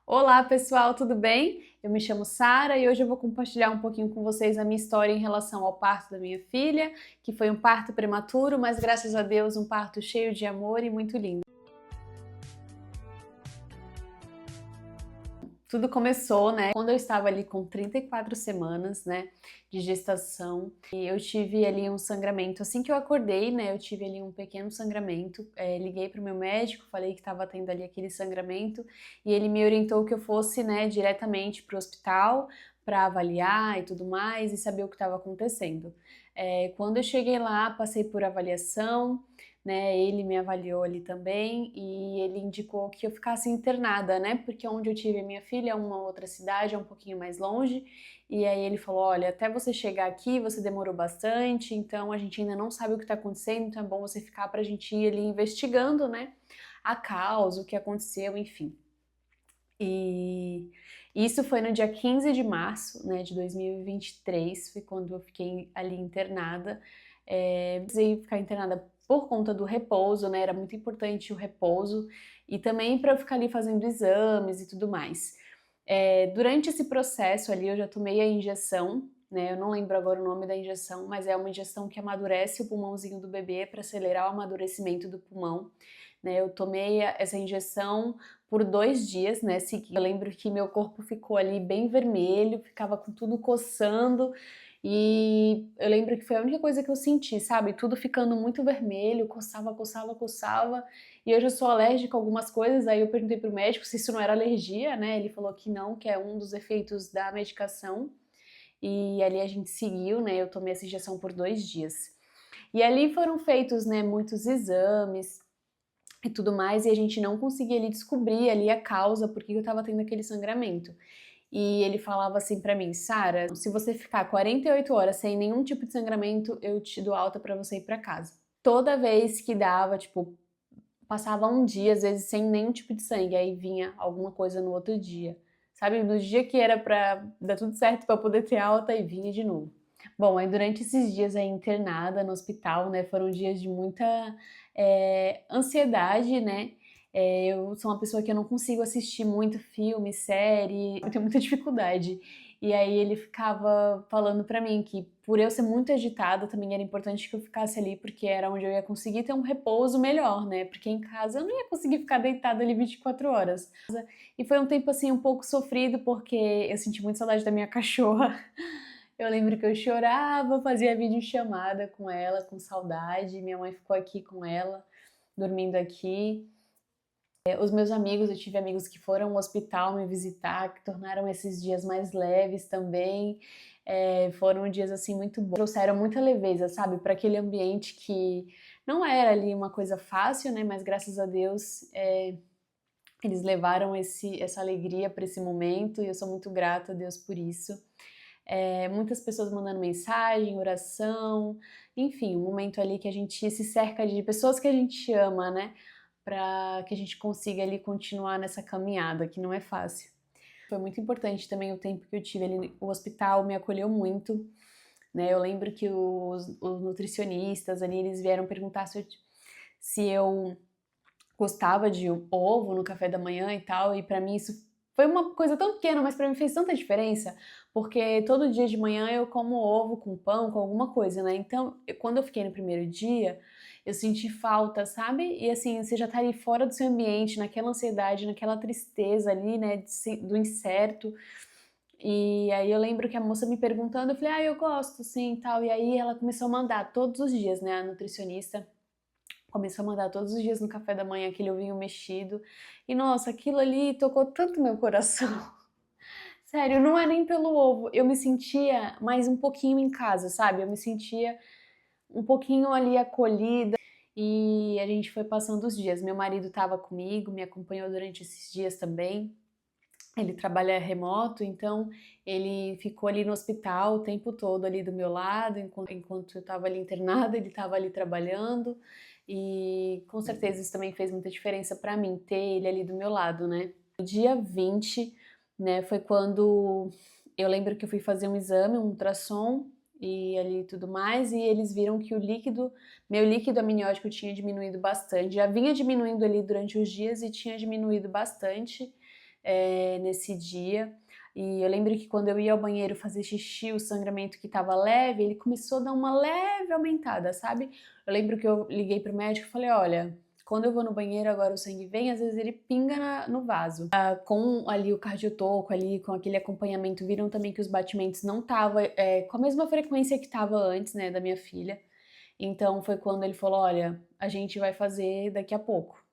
Olá pessoal, tudo bem? Eu me chamo Sara e hoje eu vou compartilhar um pouquinho com vocês a minha história em relação ao parto da minha filha, que foi um parto prematuro, mas graças a Deus um parto cheio de amor e muito lindo. Tudo começou, né, quando eu estava ali com 34 semanas, né, de gestação, e eu tive ali um sangramento. Assim que eu acordei, né, eu tive ali um pequeno sangramento, liguei para o meu médico, falei que estava tendo ali aquele sangramento, e ele me orientou que eu fosse, né, diretamente para o hospital, para avaliar e tudo mais, e saber o que estava acontecendo. Quando eu cheguei lá, passei por avaliação, né, ele me avaliou ali também e ele indicou que eu ficasse internada, né, porque onde eu tive a minha filha é uma outra cidade, é um pouquinho mais longe, e aí ele falou, olha, até você chegar aqui você demorou bastante, então a gente ainda não sabe o que está acontecendo, então é bom você ficar para a gente ir ali investigando, né, a causa, o que aconteceu, enfim. E isso foi no dia 15 de março, né, de 2023, foi quando eu fiquei ali internada. Precisei ficar internada por conta do repouso, né, era muito importante o repouso, e também para eu ficar ali fazendo exames e tudo mais. Durante esse processo ali eu já tomei a injeção, né, eu não lembro agora o nome da injeção, mas é uma injeção que amadurece o pulmãozinho do bebê para acelerar o amadurecimento do pulmão. Né, eu tomei essa injeção por 2 dias, né, seguidos. Eu lembro que meu corpo ficou ali bem vermelho, ficava com tudo coçando, e eu lembro que foi a única coisa que eu senti, sabe, tudo ficando muito vermelho, coçava, coçava, coçava, e eu já sou alérgica a algumas coisas, aí eu perguntei pro médico se isso não era alergia, né, ele falou que não, que é um dos efeitos da medicação, e ali a gente seguiu, né, eu tomei essa injeção por 2 dias. E ali foram feitos, né, muitos exames, e tudo mais, e a gente não conseguia ali descobrir ali a causa, por que eu estava tendo aquele sangramento. E ele falava assim pra mim, Sara, se você ficar 48 horas sem nenhum tipo de sangramento, eu te dou alta pra você ir pra casa. Toda vez que dava, tipo, passava um dia, às vezes, sem nenhum tipo de sangue, aí vinha alguma coisa no outro dia. Sabe, no dia que era pra dar tudo certo pra poder ter alta, e vinha de novo. Bom, aí durante esses dias aí internada no hospital, né, foram dias de muita ansiedade, né? Eu sou uma pessoa que eu não consigo assistir muito filme, série, eu tenho muita dificuldade. E aí ele ficava falando pra mim que por eu ser muito agitada também era importante que eu ficasse ali, porque era onde eu ia conseguir ter um repouso melhor, né? Porque em casa eu não ia conseguir ficar deitada ali 24 horas. E foi um tempo assim um pouco sofrido, porque eu senti muita saudade da minha cachorra. Eu lembro que eu chorava, fazia videochamada com ela, com saudade. Minha mãe ficou aqui com ela, dormindo aqui. Os meus amigos, eu tive amigos que foram ao hospital me visitar, que tornaram esses dias mais leves também. Foram dias assim muito bons. Trouxeram muita leveza, sabe, para aquele ambiente que não era ali uma coisa fácil, né? Mas graças a Deus eles levaram essa alegria para esse momento e eu sou muito grata a Deus por isso. Muitas pessoas mandando mensagem, oração, enfim, um momento ali que a gente se cerca de pessoas que a gente ama, né? Para que a gente consiga ali continuar nessa caminhada, que não é fácil. Foi muito importante também o tempo que eu tive ali, o hospital me acolheu muito, né? Eu lembro que os nutricionistas ali, eles vieram perguntar se eu gostava de ovo no café da manhã e tal, e pra mim isso foi uma coisa tão pequena, mas pra mim fez tanta diferença, porque todo dia de manhã eu como ovo com pão, com alguma coisa, né? Então, quando eu fiquei no primeiro dia, eu senti falta, sabe? E assim, você já tá ali fora do seu ambiente, naquela ansiedade, naquela tristeza ali, né, do incerto. E aí eu lembro que a moça me perguntando, eu falei, eu gosto, sim, e tal. E aí ela começou a mandar todos os dias, né, a nutricionista começou a mandar todos os dias no café da manhã aquele ovinho mexido. E nossa, aquilo ali tocou tanto meu coração. Sério, não é nem pelo ovo. Eu me sentia mais um pouquinho em casa, sabe? Eu me sentia um pouquinho ali acolhida. E a gente foi passando os dias. Meu marido estava comigo, me acompanhou durante esses dias também. Ele trabalha remoto, então ele ficou ali no hospital o tempo todo ali do meu lado, enquanto eu estava ali internada, ele estava ali trabalhando, e com certeza isso também fez muita diferença para mim, ter ele ali do meu lado, né? No dia 20, né, foi quando eu lembro que eu fui fazer um exame, um ultrassom, e ali tudo mais, e eles viram que meu líquido amniótico tinha diminuído bastante, já vinha diminuindo ali durante os dias e tinha diminuído bastante, nesse dia. E eu lembro que quando eu ia ao banheiro fazer xixi, o sangramento que estava leve, ele começou a dar uma leve aumentada, sabe? Eu lembro que eu liguei pro médico e falei, olha, quando eu vou no banheiro agora o sangue vem, às vezes ele pinga no vaso. Com ali o cardiotoco ali, com aquele acompanhamento, viram também que os batimentos não estavam com a mesma frequência que estava antes, né, da minha filha. Então foi quando ele falou, olha, a gente vai fazer daqui a pouco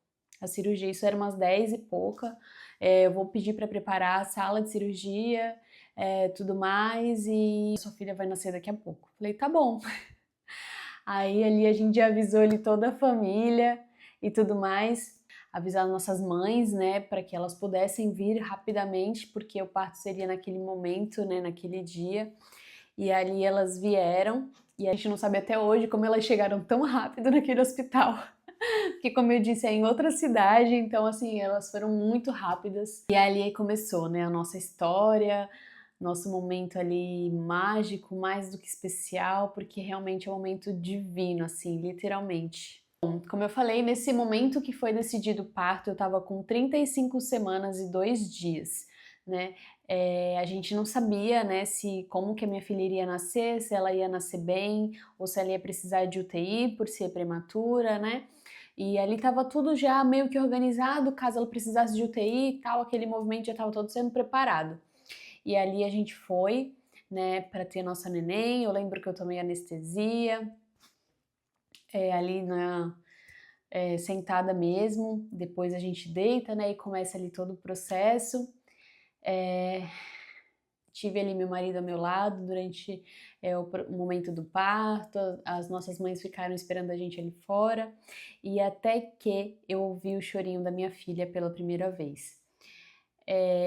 a cirurgia, isso era umas 10 e pouca, eu vou pedir para preparar a sala de cirurgia, tudo mais, e sua filha vai nascer daqui a pouco. Falei, tá bom. Aí ali a gente avisou ali toda a família e tudo mais, avisar nossas mães, né, para que elas pudessem vir rapidamente, porque o parto seria naquele momento, né, naquele dia. E ali elas vieram, e a gente não sabe até hoje como elas chegaram tão rápido naquele hospital. Porque, como eu disse, é em outra cidade, então, assim, elas foram muito rápidas. E ali começou, né, a nossa história, nosso momento ali mágico, mais do que especial, porque realmente é um momento divino, assim, literalmente. Bom, como eu falei, nesse momento que foi decidido o parto, eu tava com 35 semanas e 2 dias, né? A gente não sabia, né, como que a minha filha iria nascer, se ela ia nascer bem, ou se ela ia precisar de UTI por ser prematura, né? E ali estava tudo já meio que organizado, caso ela precisasse de UTI e tal, aquele movimento já estava todo sendo preparado. E ali a gente foi, né, para ter a nossa neném. Eu lembro que eu tomei anestesia, ali sentada mesmo. Depois a gente deita, né, e começa ali todo o processo. Tive ali meu marido ao meu lado durante o momento do parto, as nossas mães ficaram esperando a gente ali fora, e até que eu ouvi o chorinho da minha filha pela primeira vez.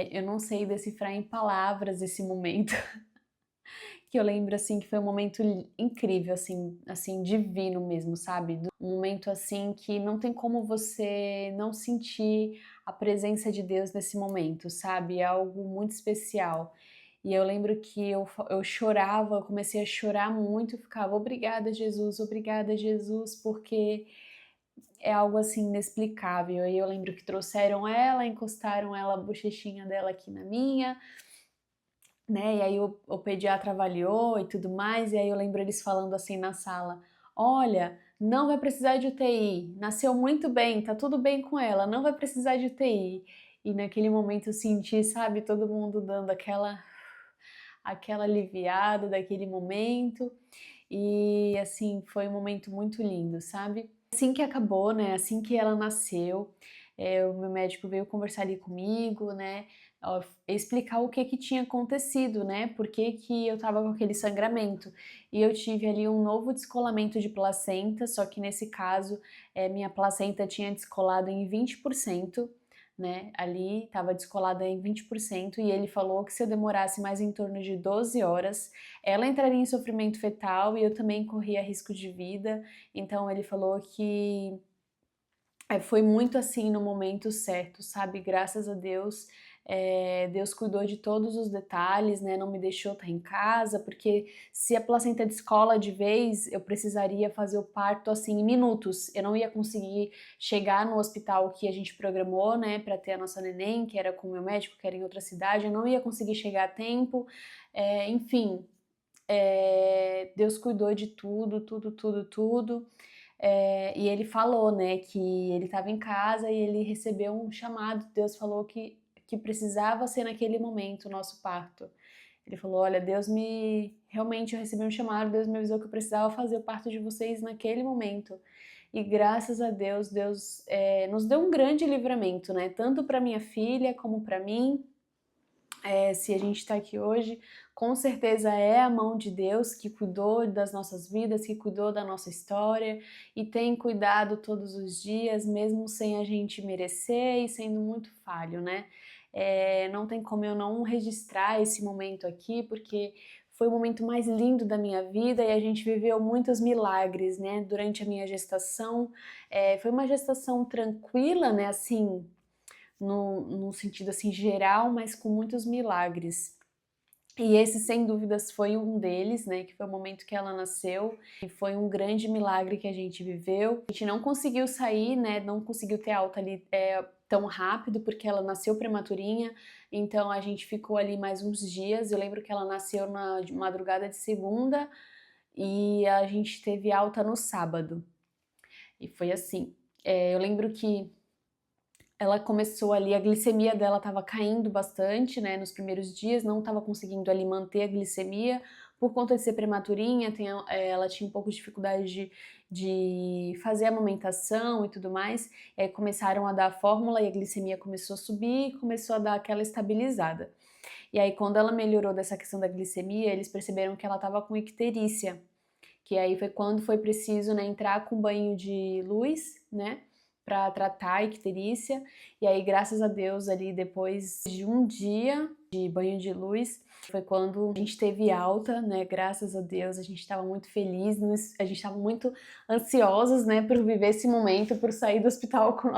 Eu não sei decifrar em palavras esse momento, que eu lembro assim que foi um momento incrível, assim divino mesmo, sabe? Um momento assim que não tem como você não sentir a presença de Deus nesse momento, sabe? É algo muito especial. E eu lembro que eu chorava, eu comecei a chorar muito, eu ficava obrigada Jesus, porque é algo assim inexplicável. E eu lembro que trouxeram ela, encostaram ela, a bochechinha dela aqui na minha, né? E aí o pediatra avaliou e tudo mais, e aí eu lembro eles falando assim na sala: olha, não vai precisar de UTI, nasceu muito bem, tá tudo bem com ela, não vai precisar de UTI. E naquele momento eu senti, sabe, todo mundo dando aquela aliviada daquele momento. E assim, foi um momento muito lindo, sabe? Assim que acabou, né? Assim que ela nasceu, o meu médico veio conversar ali comigo, né? Explicar o que que tinha acontecido, né? Por que que eu tava com aquele sangramento. E eu tive ali um novo descolamento de placenta, só que nesse caso, minha placenta tinha descolado em 20%. Né, ali estava descolada em 20%, e ele falou que se eu demorasse mais em torno de 12 horas, ela entraria em sofrimento fetal e eu também corria risco de vida. Então ele falou que foi muito assim no momento certo, sabe? Graças a Deus, Deus cuidou de todos os detalhes, né? Não me deixou estar em casa, porque se a placenta descola de vez, eu precisaria fazer o parto assim em minutos. Eu não ia conseguir chegar no hospital que a gente programou, né, para ter a nossa neném, que era com o meu médico, que era em outra cidade. Eu não ia conseguir chegar a tempo. Enfim, Deus cuidou de tudo, tudo, tudo, tudo. E ele falou, né, que ele estava em casa e ele recebeu um chamado. Deus falou que precisava ser naquele momento o nosso parto. Ele falou: olha, realmente eu recebi um chamado, Deus me avisou que eu precisava fazer o parto de vocês naquele momento. E graças a Deus, Deus nos deu um grande livramento, né, tanto para minha filha como para mim. Se a gente está aqui hoje, com certeza é a mão de Deus que cuidou das nossas vidas, que cuidou da nossa história e tem cuidado todos os dias, mesmo sem a gente merecer e sendo muito falho, né? Não tem como eu não registrar esse momento aqui, porque foi o momento mais lindo da minha vida e a gente viveu muitos milagres, né? Durante a minha gestação, foi uma gestação tranquila, né? Assim, no sentido assim geral, mas com muitos milagres. E esse, sem dúvidas, foi um deles, né, que foi o momento que ela nasceu, e foi um grande milagre que a gente viveu. A gente não conseguiu sair, né, não conseguiu ter alta ali tão rápido, porque ela nasceu prematurinha, então a gente ficou ali mais uns dias. Eu lembro que ela nasceu na madrugada de segunda e a gente teve alta no sábado. E foi assim, eu lembro que ela começou ali, a glicemia dela estava caindo bastante, né, nos primeiros dias, não estava conseguindo ali manter a glicemia, por conta de ser prematurinha, ela tinha um pouco de dificuldade de fazer a amamentação e tudo mais, e aí começaram a dar a fórmula e a glicemia começou a subir e começou a dar aquela estabilizada. E aí quando ela melhorou dessa questão da glicemia, eles perceberam que ela estava com icterícia, que aí foi quando foi preciso, né, entrar com banho de luz, né, para tratar a icterícia. E aí, graças a Deus, ali depois de um dia de banho de luz, foi quando a gente teve alta, né, graças a Deus. A gente estava muito feliz, a gente estava muito ansiosos, né, por viver esse momento, por sair do hospital com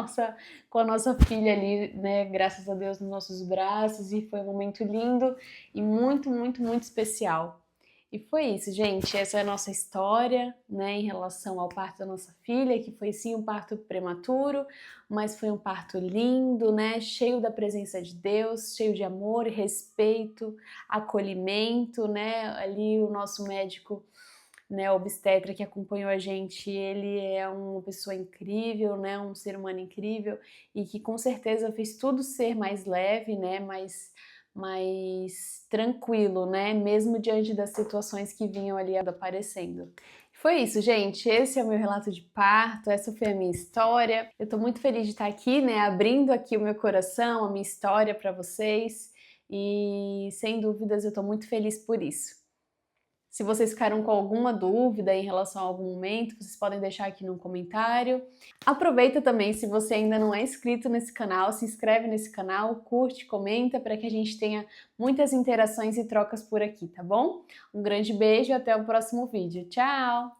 a nossa filha ali, né, graças a Deus, nos nossos braços. E foi um momento lindo e muito, muito, muito especial. E foi isso, gente. Essa é a nossa história, né, em relação ao parto da nossa filha, que foi sim um parto prematuro, mas foi um parto lindo, né, cheio da presença de Deus, cheio de amor, respeito, acolhimento, né. Ali o nosso médico, né, obstetra que acompanhou a gente, ele é uma pessoa incrível, né, um ser humano incrível e que com certeza fez tudo ser mais leve, né, mais tranquilo, né? Mesmo diante das situações que vinham ali aparecendo. Foi isso, gente. Esse é o meu relato de parto, essa foi a minha história. Eu tô muito feliz de estar aqui, né? Abrindo aqui o meu coração, a minha história para vocês. E sem dúvidas eu tô muito feliz por isso. Se vocês ficaram com alguma dúvida em relação a algum momento, vocês podem deixar aqui no comentário. Aproveita também, se você ainda não é inscrito nesse canal, se inscreve nesse canal, curte, comenta, para que a gente tenha muitas interações e trocas por aqui, tá bom? Um grande beijo e até o próximo vídeo. Tchau!